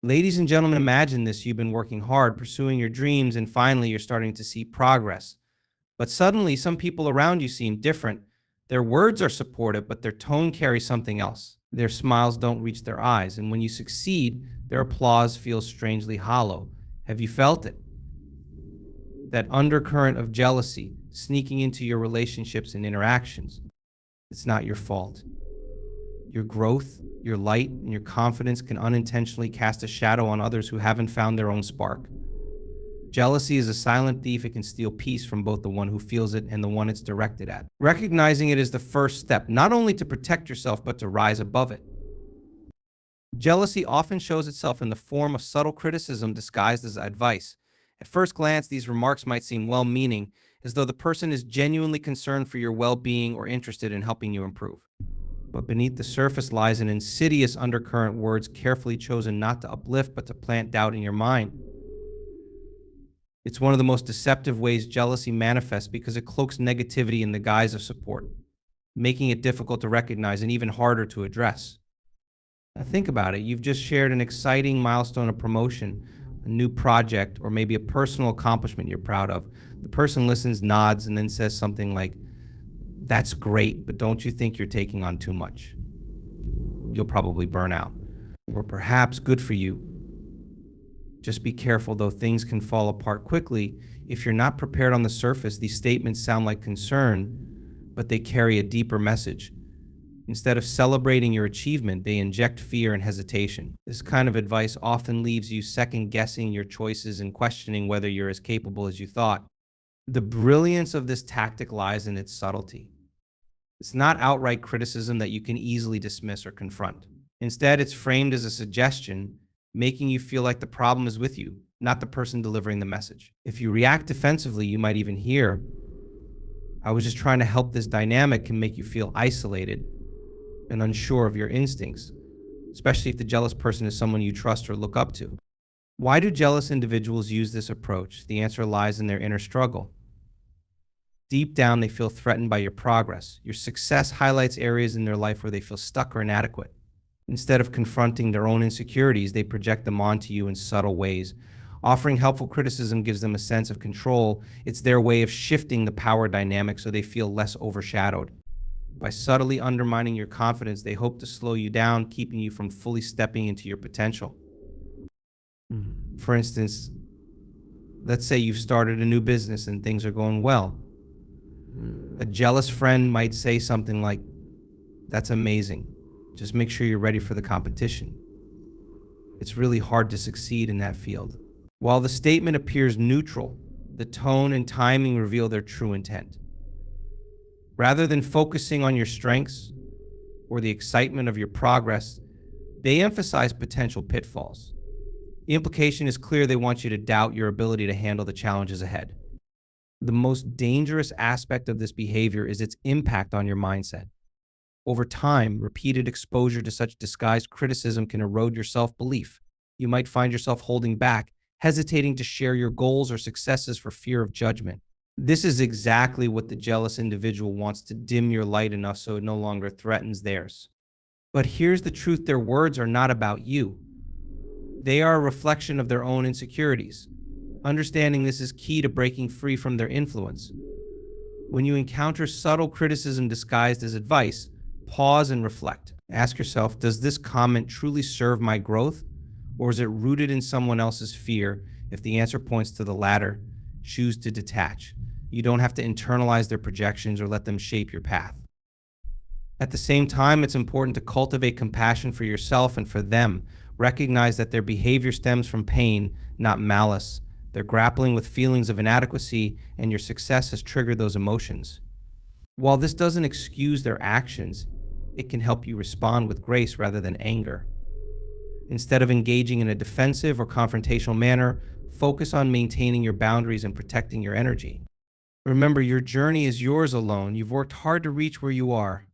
Ladies and gentlemen, imagine this. You've been working hard, pursuing your dreams, and finally you're starting to see progress. But suddenly, some people around you seem different. Their words are supportive, but their tone carries something else. Their smiles don't reach their eyes, and when you succeed, their applause feels strangely hollow. Have you felt it? That undercurrent of jealousy sneaking into your relationships and interactions. It's not your fault. Your growth, your light, and your confidence can unintentionally cast a shadow on others who haven't found their own spark. Jealousy is a silent thief. It can steal peace from both the one who feels it and the one it's directed at. Recognizing it is the first step, not only to protect yourself, but to rise above it. Jealousy often shows itself in the form of subtle criticism disguised as advice. At first glance, these remarks might seem well-meaning, as though the person is genuinely concerned for your well-being or interested in helping you improve. But beneath the surface lies an insidious undercurrent, words carefully chosen not to uplift but to plant doubt in your mind. It's one of the most deceptive ways jealousy manifests because it cloaks negativity in the guise of support, making it difficult to recognize and even harder to address. Now think about it. You've just shared an exciting milestone, a promotion, a new project, or maybe a personal accomplishment you're proud of. The person listens, nods, and then says something like, "That's great, but don't you think you're taking on too much? You'll probably burn out." Or perhaps, "Good for you. Just be careful, though things can fall apart quickly." If you're not prepared on the surface, these statements sound like concern, but they carry a deeper message. Instead of celebrating your achievement, they inject fear and hesitation. This kind of advice often leaves you second guessing your choices and questioning whether you're as capable as you thought. The brilliance of this tactic lies in its subtlety. It's not outright criticism that you can easily dismiss or confront. Instead, it's framed as a suggestion, making you feel like the problem is with you, not the person delivering the message. If you react defensively, you might even hear, "I was just trying to help." This dynamic can make you feel isolated and unsure of your instincts, especially if the jealous person is someone you trust or look up to. Why do jealous individuals use this approach? The answer lies in their inner struggle. Deep down, they feel threatened by your progress. Your success highlights areas in their life where they feel stuck or inadequate. Instead of confronting their own insecurities, they project them onto you in subtle ways. Offering helpful criticism gives them a sense of control. It's their way of shifting the power dynamic so they feel less overshadowed. By subtly undermining your confidence, they hope to slow you down, keeping you from fully stepping into your potential. For instance, let's say you've started a new business and things are going well. A jealous friend might say something like, "That's amazing. Just make sure you're ready for the competition. It's really hard to succeed in that field." While the statement appears neutral, the tone and timing reveal their true intent. Rather than focusing on your strengths or the excitement of your progress, they emphasize potential pitfalls. The implication is clear. They want you to doubt your ability to handle the challenges ahead. The most dangerous aspect of this behavior is its impact on your mindset. Over time, repeated exposure to such disguised criticism can erode your self-belief. You might find yourself holding back, hesitating to share your goals or successes for fear of judgment. This is exactly what the jealous individual wants: to dim your light enough so it no longer threatens theirs. But here's the truth: their words are not about you. They are a reflection of their own insecurities. Understanding this is key to breaking free from their influence. When you encounter subtle criticism disguised as advice, pause and reflect. Ask yourself, does this comment truly serve my growth, or is it rooted in someone else's fear? If the answer points to the latter, choose to detach. You don't have to internalize their projections or let them shape your path. At the same time, it's important to cultivate compassion for yourself and for them. Recognize that their behavior stems from pain, not malice. They're grappling with feelings of inadequacy, and your success has triggered those emotions. While this doesn't excuse their actions, it can help you respond with grace rather than anger. Instead of engaging in a defensive or confrontational manner, focus on maintaining your boundaries and protecting your energy. Remember, your journey is yours alone. You've worked hard to reach where you are,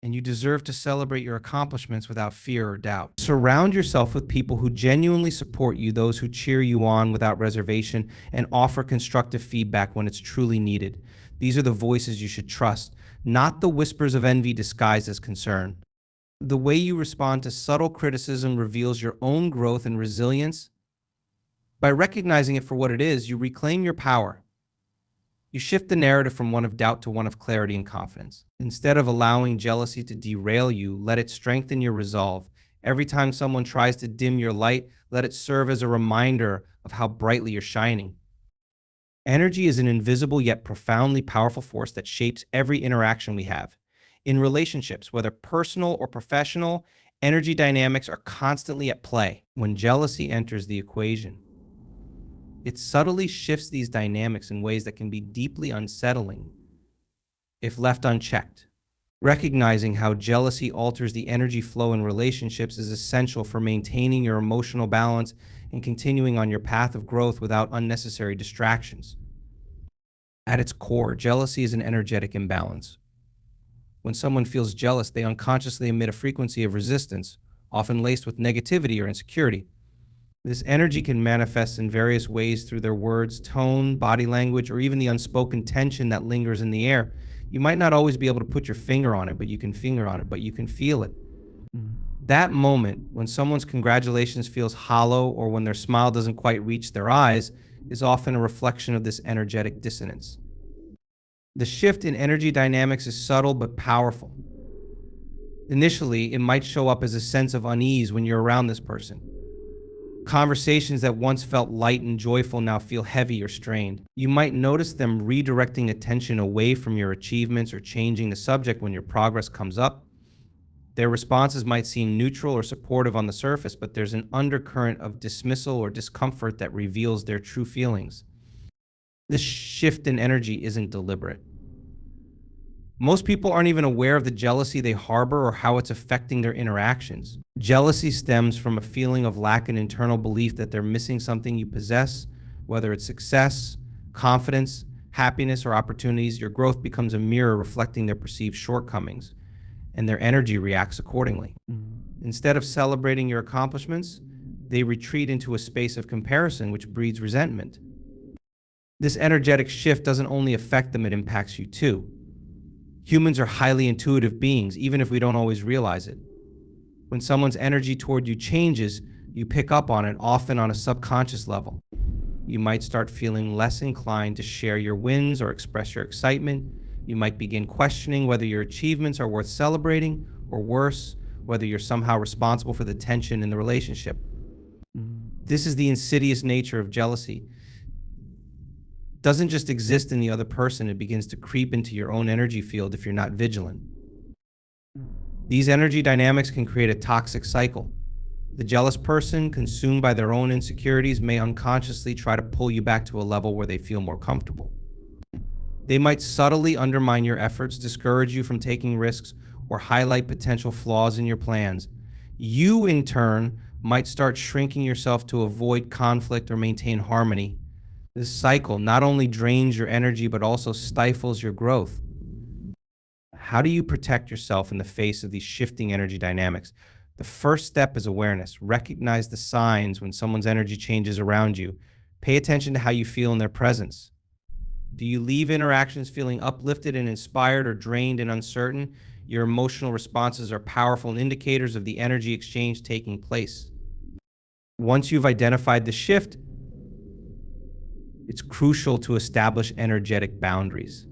and you deserve to celebrate your accomplishments without fear or doubt. Surround yourself with people who genuinely support you, those who cheer you on without reservation and offer constructive feedback when it's truly needed. These are the voices you should trust, not the whispers of envy disguised as concern. The way you respond to subtle criticism reveals your own growth and resilience. By recognizing it for what it is, you reclaim your power. You shift the narrative from one of doubt to one of clarity and confidence. Instead of allowing jealousy to derail you, let it strengthen your resolve. Every time someone tries to dim your light, let it serve as a reminder of how brightly you're shining. Energy is an invisible yet profoundly powerful force that shapes every interaction we have. In relationships, whether personal or professional, energy dynamics are constantly at play. When jealousy enters the equation, it subtly shifts these dynamics in ways that can be deeply unsettling if left unchecked. Recognizing how jealousy alters the energy flow in relationships is essential for maintaining your emotional balance and continuing on your path of growth without unnecessary distractions. At its core, jealousy is an energetic imbalance. When someone feels jealous, they unconsciously emit a frequency of resistance, often laced with negativity or insecurity. This energy can manifest in various ways through their words, tone, body language, or even the unspoken tension that lingers in the air. You might not always be able to put your finger on it, but you can feel it. That moment when someone's congratulations feels hollow or when their smile doesn't quite reach their eyes is often a reflection of this energetic dissonance. The shift in energy dynamics is subtle but powerful. Initially, it might show up as a sense of unease when you're around this person. Conversations that once felt light and joyful now feel heavy or strained. You might notice them redirecting attention away from your achievements or changing the subject when your progress comes up. Their responses might seem neutral or supportive on the surface, but there's an undercurrent of dismissal or discomfort that reveals their true feelings. This shift in energy isn't deliberate. Most people aren't even aware of the jealousy they harbor or how it's affecting their interactions. Jealousy stems from a feeling of lack and internal belief that they're missing something you possess, whether it's success, confidence, happiness, or opportunities. Your growth becomes a mirror reflecting their perceived shortcomings, and their energy reacts accordingly. Instead of celebrating your accomplishments, they retreat into a space of comparison, which breeds resentment. This energetic shift doesn't only affect them, it impacts you too. Humans are highly intuitive beings, even if we don't always realize it. When someone's energy toward you changes, you pick up on it, often on a subconscious level. You might start feeling less inclined to share your wins or express your excitement. You might begin questioning whether your achievements are worth celebrating, or worse, whether you're somehow responsible for the tension in the relationship. This is the insidious nature of jealousy. It doesn't just exist in the other person, it begins to creep into your own energy field if you're not vigilant. These energy dynamics can create a toxic cycle. The jealous person, consumed by their own insecurities, may unconsciously try to pull you back to a level where they feel more comfortable. They might subtly undermine your efforts, discourage you from taking risks, or highlight potential flaws in your plans. You, in turn, might start shrinking yourself to avoid conflict or maintain harmony. This cycle not only drains your energy, but also stifles your growth. How do you protect yourself in the face of these shifting energy dynamics? The first step is awareness. Recognize the signs when someone's energy changes around you. Pay attention to how you feel in their presence. Do you leave interactions feeling uplifted and inspired, or drained and uncertain? Your emotional responses are powerful indicators of the energy exchange taking place. Once you've identified the shift, it's crucial to establish energetic boundaries.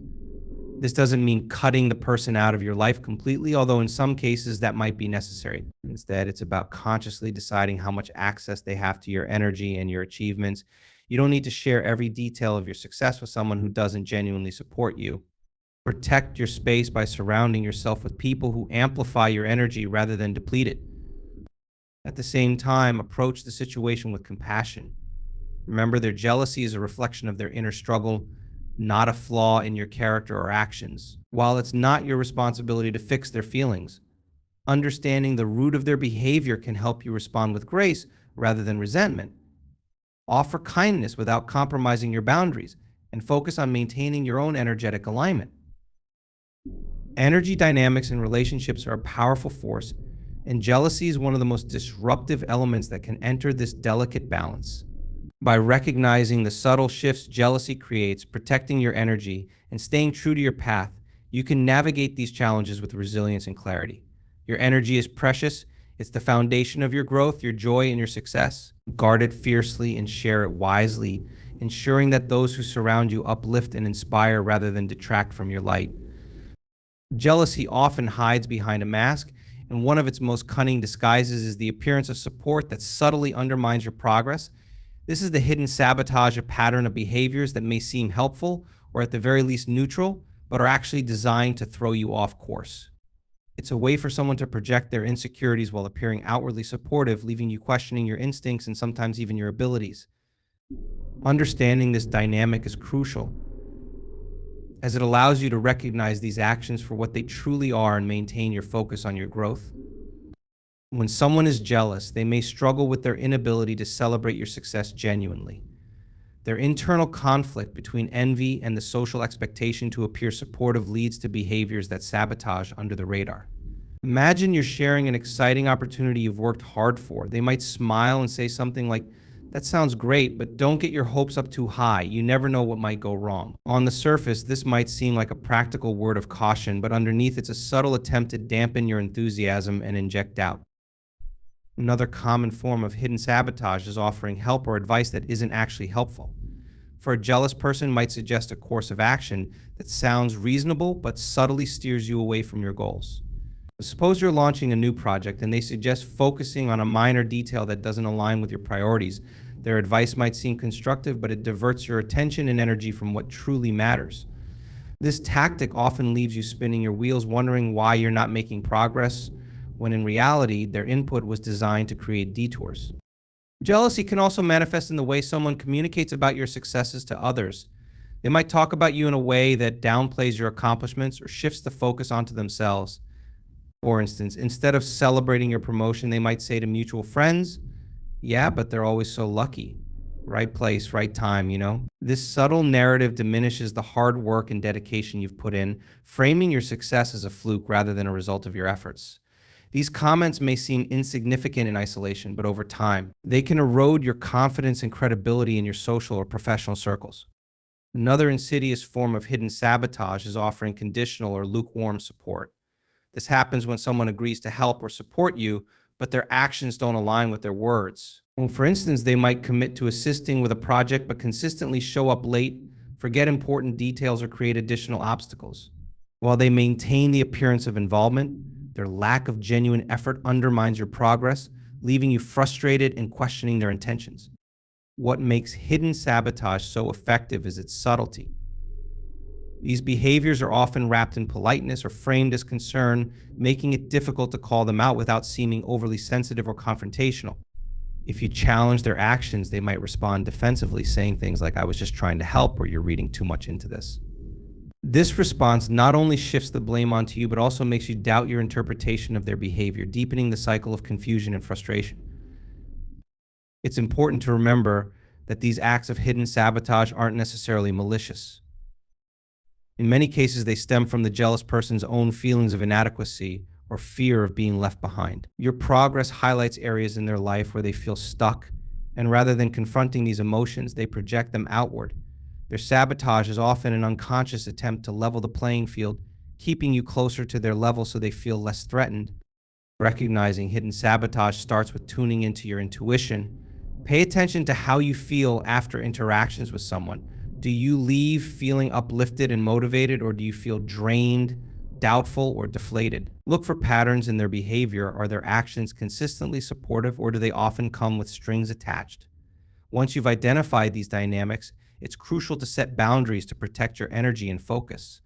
This doesn't mean cutting the person out of your life completely, although in some cases that might be necessary. Instead, it's about consciously deciding how much access they have to your energy and your achievements. You don't need to share every detail of your success with someone who doesn't genuinely support you. Protect your space by surrounding yourself with people who amplify your energy rather than deplete it. At the same time, approach the situation with compassion. Remember, their jealousy is a reflection of their inner struggle, not a flaw in your character or actions. While it's not your responsibility to fix their feelings, understanding the root of their behavior can help you respond with grace rather than resentment. Offer kindness without compromising your boundaries, and focus on maintaining your own energetic alignment. Energy dynamics in relationships are a powerful force, and jealousy is one of the most disruptive elements that can enter this delicate balance. By recognizing the subtle shifts jealousy creates, protecting your energy, and staying true to your path, you can navigate these challenges with resilience and clarity. Your energy is precious. It's the foundation of your growth, your joy, and your success. Guard it fiercely and share it wisely, ensuring that those who surround you uplift and inspire rather than detract from your light. Jealousy often hides behind a mask, and one of its most cunning disguises is the appearance of support that subtly undermines your progress. This is the hidden sabotage, a pattern of behaviors that may seem helpful or at the very least neutral, but are actually designed to throw you off course. It's a way for someone to project their insecurities while appearing outwardly supportive, leaving you questioning your instincts and sometimes even your abilities. Understanding this dynamic is crucial, as it allows you to recognize these actions for what they truly are and maintain your focus on your growth. When someone is jealous, they may struggle with their inability to celebrate your success genuinely. Their internal conflict between envy and the social expectation to appear supportive leads to behaviors that sabotage under the radar. Imagine you're sharing an exciting opportunity you've worked hard for. They might smile and say something like, "That sounds great, but don't get your hopes up too high. You never know what might go wrong." On the surface, this might seem like a practical word of caution, but underneath it's a subtle attempt to dampen your enthusiasm and inject doubt. Another common form of hidden sabotage is offering help or advice that isn't actually helpful. For a jealous person might suggest a course of action that sounds reasonable but subtly steers you away from your goals. Suppose you're launching a new project and they suggest focusing on a minor detail that doesn't align with your priorities. Their advice might seem constructive, but it diverts your attention and energy from what truly matters. This tactic often leaves you spinning your wheels, wondering why you're not making progress, when in reality, their input was designed to create detours. Jealousy can also manifest in the way someone communicates about your successes to others. They might talk about you in a way that downplays your accomplishments or shifts the focus onto themselves. For instance, instead of celebrating your promotion, they might say to mutual friends, "Yeah, but they're always so lucky." Right place, right time. This subtle narrative diminishes the hard work and dedication you've put in, framing your success as a fluke rather than a result of your efforts. These comments may seem insignificant in isolation, but over time, they can erode your confidence and credibility in your social or professional circles. Another insidious form of hidden sabotage is offering conditional or lukewarm support. This happens when someone agrees to help or support you, but their actions don't align with their words. Well, for instance, they might commit to assisting with a project but consistently show up late, forget important details, or create additional obstacles. While they maintain the appearance of involvement, their lack of genuine effort undermines your progress, leaving you frustrated and questioning their intentions. What makes hidden sabotage so effective is its subtlety. These behaviors are often wrapped in politeness or framed as concern, making it difficult to call them out without seeming overly sensitive or confrontational. If you challenge their actions, they might respond defensively, saying things like, "I was just trying to help," or "You're reading too much into this." This response not only shifts the blame onto you, but also makes you doubt your interpretation of their behavior, deepening the cycle of confusion and frustration. It's important to remember that these acts of hidden sabotage aren't necessarily malicious. In many cases, they stem from the jealous person's own feelings of inadequacy or fear of being left behind. Your progress highlights areas in their life where they feel stuck, and rather than confronting these emotions, they project them outward. Their sabotage is often an unconscious attempt to level the playing field, keeping you closer to their level so they feel less threatened. Recognizing hidden sabotage starts with tuning into your intuition. Pay attention to how you feel after interactions with someone. Do you leave feeling uplifted and motivated, or do you feel drained, doubtful, or deflated? Look for patterns in their behavior. Are their actions consistently supportive, or do they often come with strings attached? Once you've identified these dynamics, it's crucial to set boundaries to protect your energy and focus.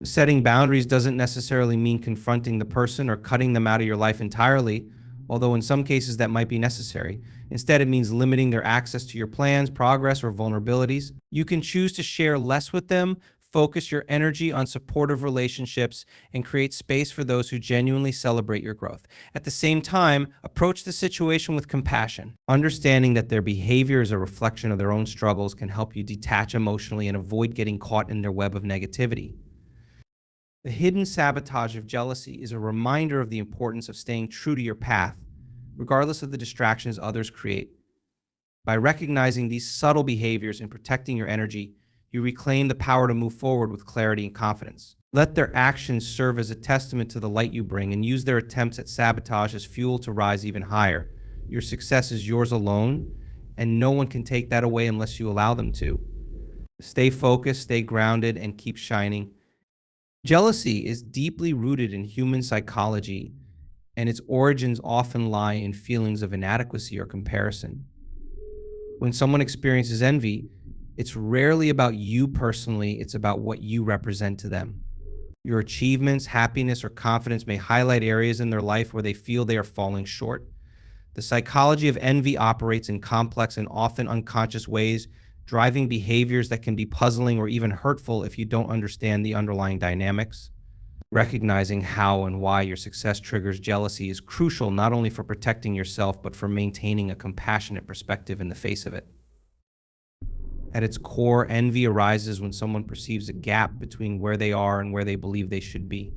Setting boundaries doesn't necessarily mean confronting the person or cutting them out of your life entirely, although in some cases that might be necessary. Instead, it means limiting their access to your plans, progress, or vulnerabilities. You can choose to share less with them, focus your energy on supportive relationships, and create space for those who genuinely celebrate your growth. At the same time, approach the situation with compassion. Understanding that their behavior is a reflection of their own struggles can help you detach emotionally and avoid getting caught in their web of negativity. The hidden sabotage of jealousy is a reminder of the importance of staying true to your path, regardless of the distractions others create. By recognizing these subtle behaviors and protecting your energy, You reclaim the power to move forward with clarity and confidence. Let their actions serve as a testament to the light you bring and use their attempts at sabotage as fuel to rise even higher. Your success is yours alone, and no one can take that away unless you allow them to. Stay focused, stay grounded, and keep shining. Jealousy is deeply rooted in human psychology, and its origins often lie in feelings of inadequacy or comparison. When someone experiences envy, it's rarely about you personally, it's about what you represent to them. Your achievements, happiness, or confidence may highlight areas in their life where they feel they are falling short. The psychology of envy operates in complex and often unconscious ways, driving behaviors that can be puzzling or even hurtful if you don't understand the underlying dynamics. Recognizing how and why your success triggers jealousy is crucial not only for protecting yourself, but for maintaining a compassionate perspective in the face of it. At its core, envy arises when someone perceives a gap between where they are and where they believe they should be.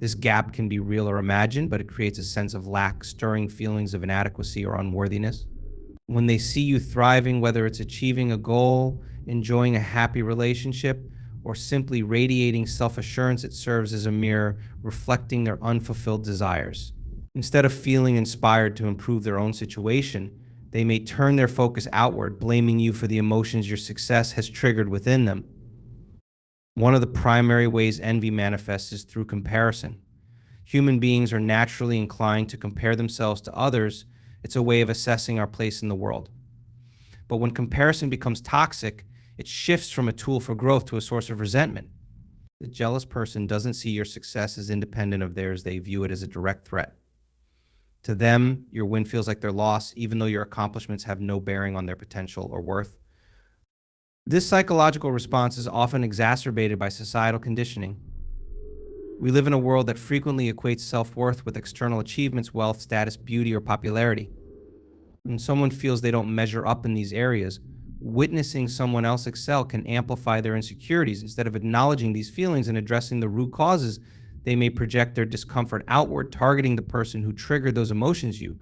This gap can be real or imagined, but it creates a sense of lack, stirring feelings of inadequacy or unworthiness. When they see you thriving, whether it's achieving a goal, enjoying a happy relationship, or simply radiating self assurance, it serves as a mirror reflecting their unfulfilled desires. Instead of feeling inspired to improve their own situation, they may turn their focus outward, blaming you for the emotions your success has triggered within them. One of the primary ways envy manifests is through comparison. Human beings are naturally inclined to compare themselves to others. It's a way of assessing our place in the world. But when comparison becomes toxic, it shifts from a tool for growth to a source of resentment. The jealous person doesn't see your success as independent of theirs, they view it as a direct threat. To them, your win feels like their loss, even though your accomplishments have no bearing on their potential or worth. This psychological response is often exacerbated by societal conditioning. We live in a world that frequently equates self-worth with external achievements, wealth, status, beauty, or popularity. When someone feels they don't measure up in these areas, witnessing someone else excel can amplify their insecurities. Instead of acknowledging these feelings and addressing the root causes, they may project their discomfort outward, targeting the person who triggered those emotions you.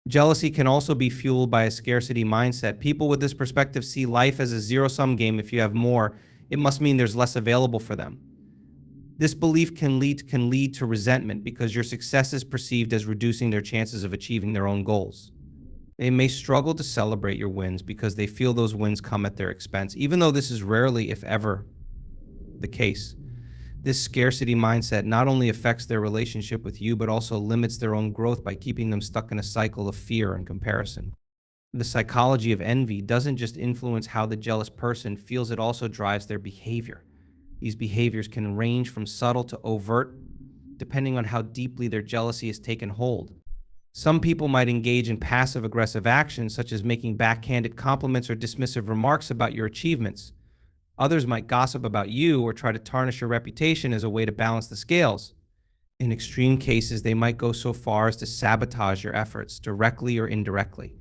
Jealousy can also be fueled by a scarcity mindset. People with this perspective see life as a zero-sum game. If you have more, it must mean there's less available for them. This belief can lead to resentment because your success is perceived as reducing their chances of achieving their own goals. They may struggle to celebrate your wins because they feel those wins come at their expense, even though this is rarely, if ever, the case. This scarcity mindset not only affects their relationship with you, but also limits their own growth by keeping them stuck in a cycle of fear and comparison. The psychology of envy doesn't just influence how the jealous person feels, it also drives their behavior. These behaviors can range from subtle to overt, depending on how deeply their jealousy has taken hold. Some people might engage in passive aggressive actions, such as making backhanded compliments or dismissive remarks about your achievements. Others might gossip about you or try to tarnish your reputation as a way to balance the scales. In extreme cases, they might go so far as to sabotage your efforts, directly or indirectly.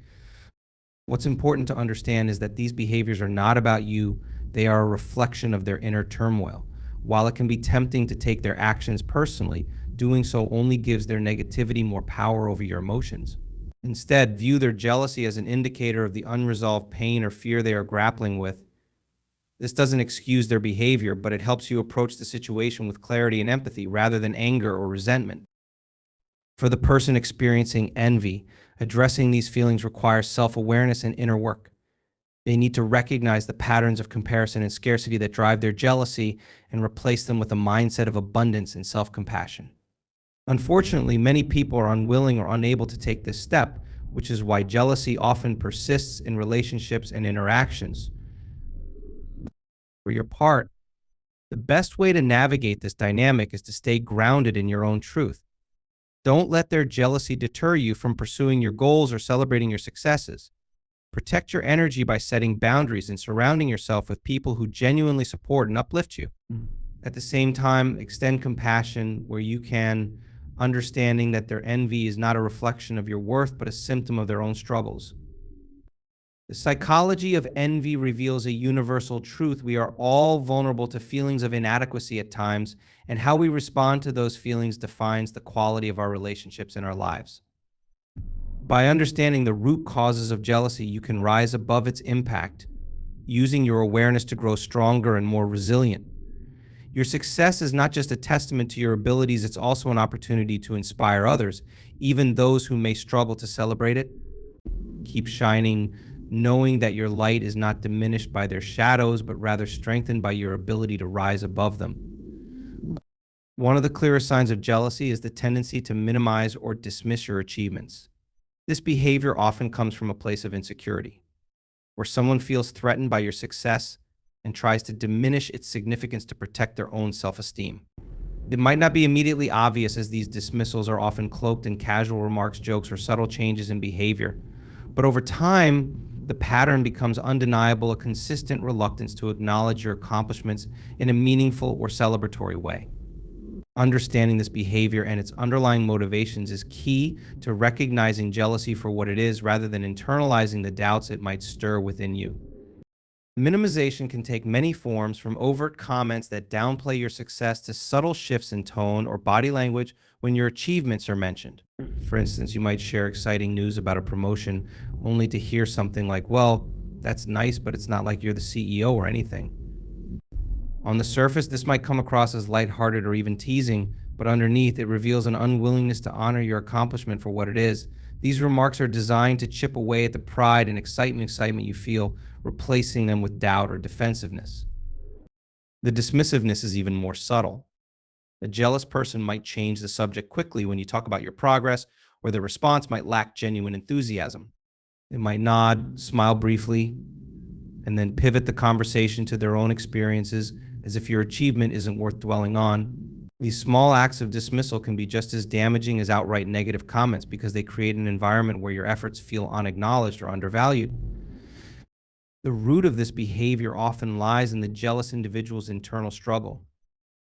What's important to understand is that these behaviors are not about you, they are a reflection of their inner turmoil. While it can be tempting to take their actions personally, doing so only gives their negativity more power over your emotions. Instead, view their jealousy as an indicator of the unresolved pain or fear they are grappling with. This doesn't excuse their behavior, but it helps you approach the situation with clarity and empathy rather than anger or resentment. For the person experiencing envy, addressing these feelings requires self-awareness and inner work. They need to recognize the patterns of comparison and scarcity that drive their jealousy and replace them with a mindset of abundance and self-compassion. Unfortunately, many people are unwilling or unable to take this step, which is why jealousy often persists in relationships and interactions. For your part, the best way to navigate this dynamic is to stay grounded in your own truth. Don't let their jealousy deter you from pursuing your goals or celebrating your successes. Protect your energy by setting boundaries and surrounding yourself with people who genuinely support and uplift you. At the same time, extend compassion where you can, understanding that their envy is not a reflection of your worth, but a symptom of their own struggles. The psychology of envy reveals a universal truth. We are all vulnerable to feelings of inadequacy at times, and how we respond to those feelings defines the quality of our relationships in our lives. By understanding the root causes of jealousy, you can rise above its impact using your awareness to grow stronger and more resilient. Your success is not just a testament to your abilities, it's also an opportunity to inspire others, even those who may struggle to celebrate it. Keep shining, knowing that your light is not diminished by their shadows, but rather strengthened by your ability to rise above them. One of the clearest signs of jealousy is the tendency to minimize or dismiss your achievements. This behavior often comes from a place of insecurity, where someone feels threatened by your success and tries to diminish its significance to protect their own self esteem. It might not be immediately obvious, as these dismissals are often cloaked in casual remarks, jokes, or subtle changes in behavior. But over time, the pattern becomes undeniable, a consistent reluctance to acknowledge your accomplishments in a meaningful or celebratory way. Understanding this behavior and its underlying motivations is key to recognizing jealousy for what it is rather than internalizing the doubts it might stir within you. Minimization can take many forms, from overt comments that downplay your success to subtle shifts in tone or body language when your achievements are mentioned. For instance, you might share exciting news about a promotion only to hear something like, "Well, that's nice, but it's not like you're the CEO or anything." On the surface, this might come across as lighthearted or even teasing, but underneath, it reveals an unwillingness to honor your accomplishment for what it is. These remarks are designed to chip away at the pride and excitement you feel, replacing them with doubt or defensiveness. The dismissiveness is even more subtle. A jealous person might change the subject quickly when you talk about your progress, or their response might lack genuine enthusiasm. They might nod, smile briefly, and then pivot the conversation to their own experiences as if your achievement isn't worth dwelling on. These small acts of dismissal can be just as damaging as outright negative comments, because they create an environment where your efforts feel unacknowledged or undervalued. The root of this behavior often lies in the jealous individual's internal struggle.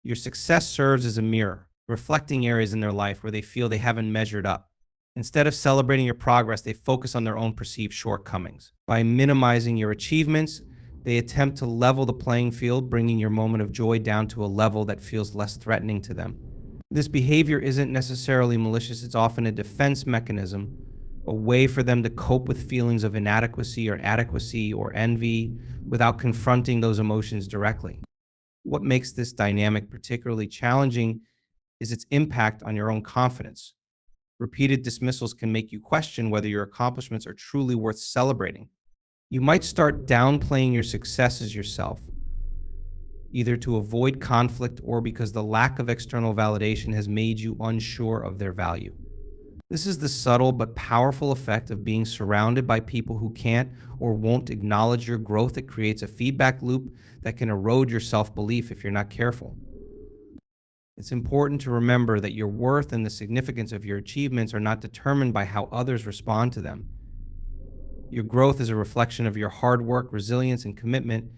Your success serves as a mirror, reflecting areas in their life where they feel they haven't measured up. Instead of celebrating your progress, they focus on their own perceived shortcomings. By minimizing your achievements, they attempt to level the playing field, bringing your moment of joy down to a level that feels less threatening to them. This behavior isn't necessarily malicious, it's often a defense mechanism, a way for them to cope with feelings of inadequacy or adequacy or envy without confronting those emotions directly. What makes this dynamic particularly challenging is its impact on your own confidence. Repeated dismissals can make you question whether your accomplishments are truly worth celebrating. You might start downplaying your successes yourself, either to avoid conflict or because the lack of external validation has made you unsure of their value. This is the subtle but powerful effect of being surrounded by people who can't or won't acknowledge your growth. It creates a feedback loop that can erode your self-belief if you're not careful. It's important to remember that your worth and the significance of your achievements are not determined by how others respond to them. Your growth is a reflection of your hard work, resilience, and commitment,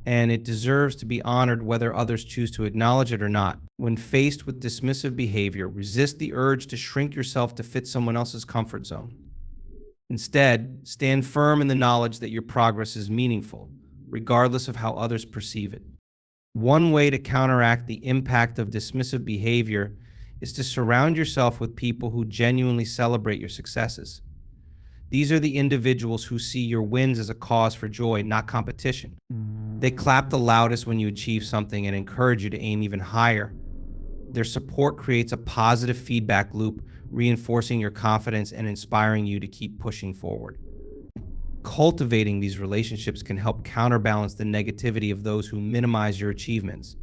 and it deserves to be honored whether others choose to acknowledge it or not. When faced with dismissive behavior, resist the urge to shrink yourself to fit someone else's comfort zone. Instead, stand firm in the knowledge that your progress is meaningful, regardless of how others perceive it. One way to counteract the impact of dismissive behavior is to surround yourself with people who genuinely celebrate your successes. These are the individuals who see your wins as a cause for joy, not competition. They clap the loudest when you achieve something and encourage you to aim even higher. Their support creates a positive feedback loop, reinforcing your confidence and inspiring you to keep pushing forward. Cultivating these relationships can help counterbalance the negativity of those who minimize your achievements.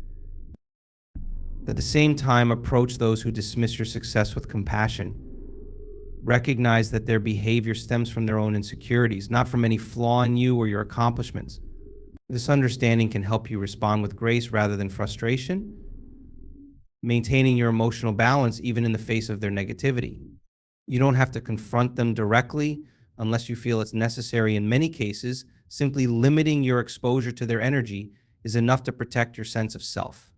At the same time, approach those who dismiss your success with compassion. Recognize that their behavior stems from their own insecurities, not from any flaw in you or your accomplishments. This understanding can help you respond with grace rather than frustration, maintaining your emotional balance even in the face of their negativity. You don't have to confront them directly unless you feel it's necessary. In many cases, simply limiting your exposure to their energy is enough to protect your sense of self.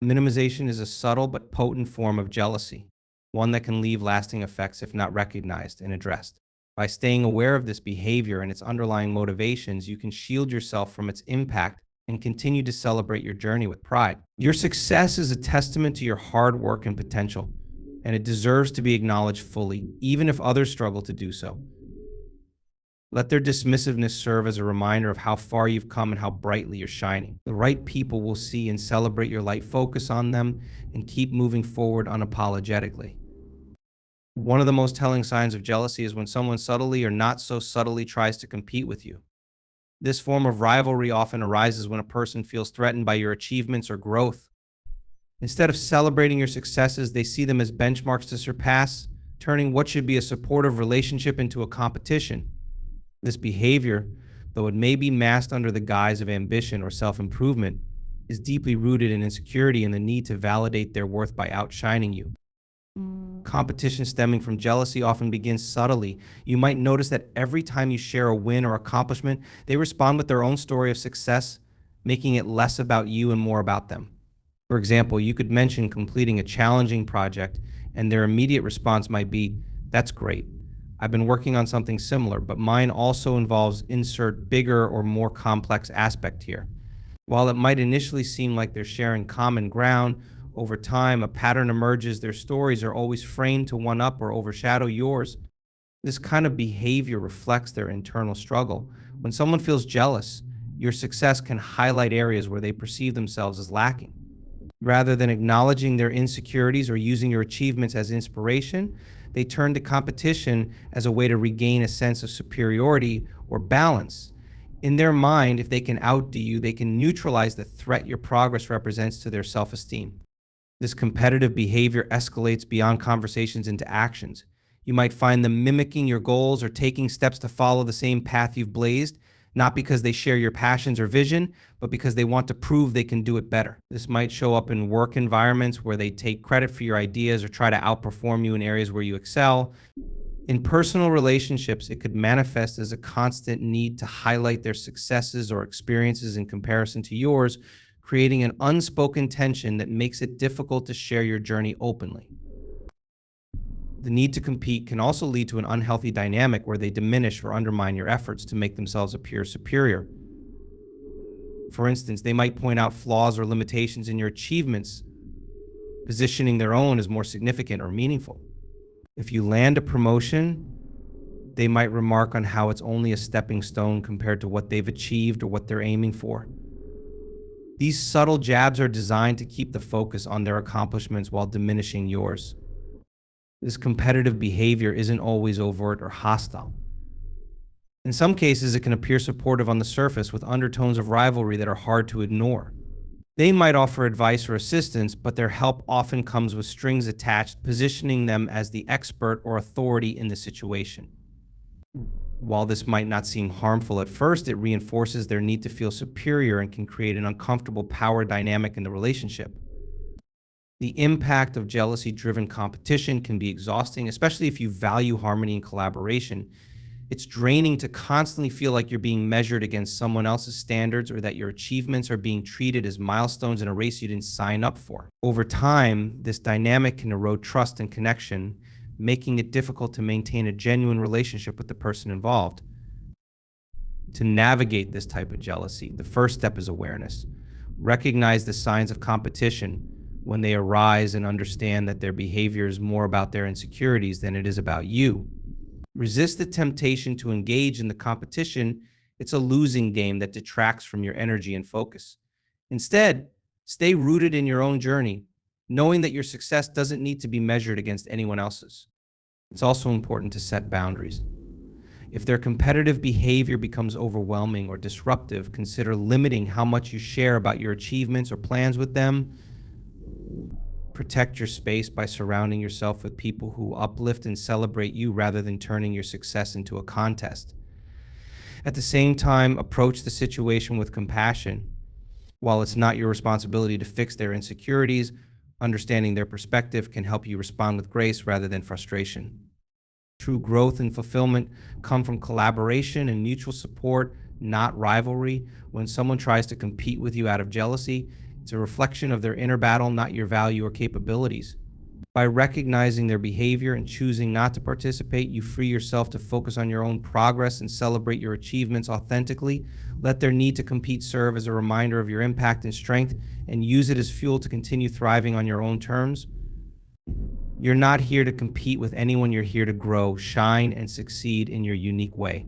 Minimization is a subtle but potent form of jealousy, one that can leave lasting effects if not recognized and addressed. By staying aware of this behavior and its underlying motivations, you can shield yourself from its impact and continue to celebrate your journey with pride. Your success is a testament to your hard work and potential, and it deserves to be acknowledged fully, even if others struggle to do so. Let their dismissiveness serve as a reminder of how far you've come and how brightly you're shining. The right people will see and celebrate your light, focus on them, and keep moving forward unapologetically. One of the most telling signs of jealousy is when someone subtly or not so subtly tries to compete with you. This form of rivalry often arises when a person feels threatened by your achievements or growth. Instead of celebrating your successes, they see them as benchmarks to surpass, turning what should be a supportive relationship into a competition. This behavior, though it may be masked under the guise of ambition or self improvement, is deeply rooted in insecurity and the need to validate their worth by outshining you. Competition stemming from jealousy often begins subtly. You might notice that every time you share a win or accomplishment, they respond with their own story of success, making it less about you and more about them. For example, you could mention completing a challenging project, and their immediate response might be, "That's great. I've been working on something similar, but mine also involves insert bigger or more complex aspect here." While it might initially seem like they're sharing common ground, over time a pattern emerges. Their stories are always framed to one up or overshadow yours. This kind of behavior reflects their internal struggle. When someone feels jealous, your success can highlight areas where they perceive themselves as lacking. Rather than acknowledging their insecurities or using your achievements as inspiration, they turn to competition as a way to regain a sense of superiority or balance. In their mind, if they can outdo you, they can neutralize the threat your progress represents to their self esteem. This competitive behavior escalates beyond conversations into actions. You might find them mimicking your goals or taking steps to follow the same path you've blazed, not because they share your passions or vision, but because they want to prove they can do it better. This might show up in work environments where they take credit for your ideas or try to outperform you in areas where you excel. In personal relationships, it could manifest as a constant need to highlight their successes or experiences in comparison to yours, creating an unspoken tension that makes it difficult to share your journey openly. The need to compete can also lead to an unhealthy dynamic where they diminish or undermine your efforts to make themselves appear superior. For instance, they might point out flaws or limitations in your achievements, positioning their own as more significant or meaningful. If you land a promotion, they might remark on how it's only a stepping stone compared to what they've achieved or what they're aiming for. These subtle jabs are designed to keep the focus on their accomplishments while diminishing yours. This competitive behavior isn't always overt or hostile. In some cases, it can appear supportive on the surface with undertones of rivalry that are hard to ignore. They might offer advice or assistance, but their help often comes with strings attached, positioning them as the expert or authority in the situation. While this might not seem harmful at first, it reinforces their need to feel superior and can create an uncomfortable power dynamic in the relationship. The impact of jealousy-driven competition can be exhausting, especially if you value harmony and collaboration. It's draining to constantly feel like you're being measured against someone else's standards or that your achievements are being treated as milestones in a race you didn't sign up for. Over time, this dynamic can erode trust and connection, making it difficult to maintain a genuine relationship with the person involved. To navigate this type of jealousy, the first step is awareness. Recognize the signs of competition when they arise and understand that their behavior is more about their insecurities than it is about you. Resist the temptation to engage in the competition. It's a losing game that detracts from your energy and focus. Instead, stay rooted in your own journey, knowing that your success doesn't need to be measured against anyone else's. It's also important to set boundaries. If their competitive behavior becomes overwhelming or disruptive, consider limiting how much you share about your achievements or plans with them. Protect your space by surrounding yourself with people who uplift and celebrate you rather than turning your success into a contest. At the same time, approach the situation with compassion. While it's not your responsibility to fix their insecurities, understanding their perspective can help you respond with grace rather than frustration. True growth and fulfillment come from collaboration and mutual support, not rivalry. When someone tries to compete with you out of jealousy, it's a reflection of their inner battle, not your value or capabilities. By recognizing their behavior and choosing not to participate, you free yourself to focus on your own progress and celebrate your achievements authentically. Let their need to compete serve as a reminder of your impact and strength, and use it as fuel to continue thriving on your own terms. You're not here to compete with anyone, you're here to grow, shine, and succeed in your unique way.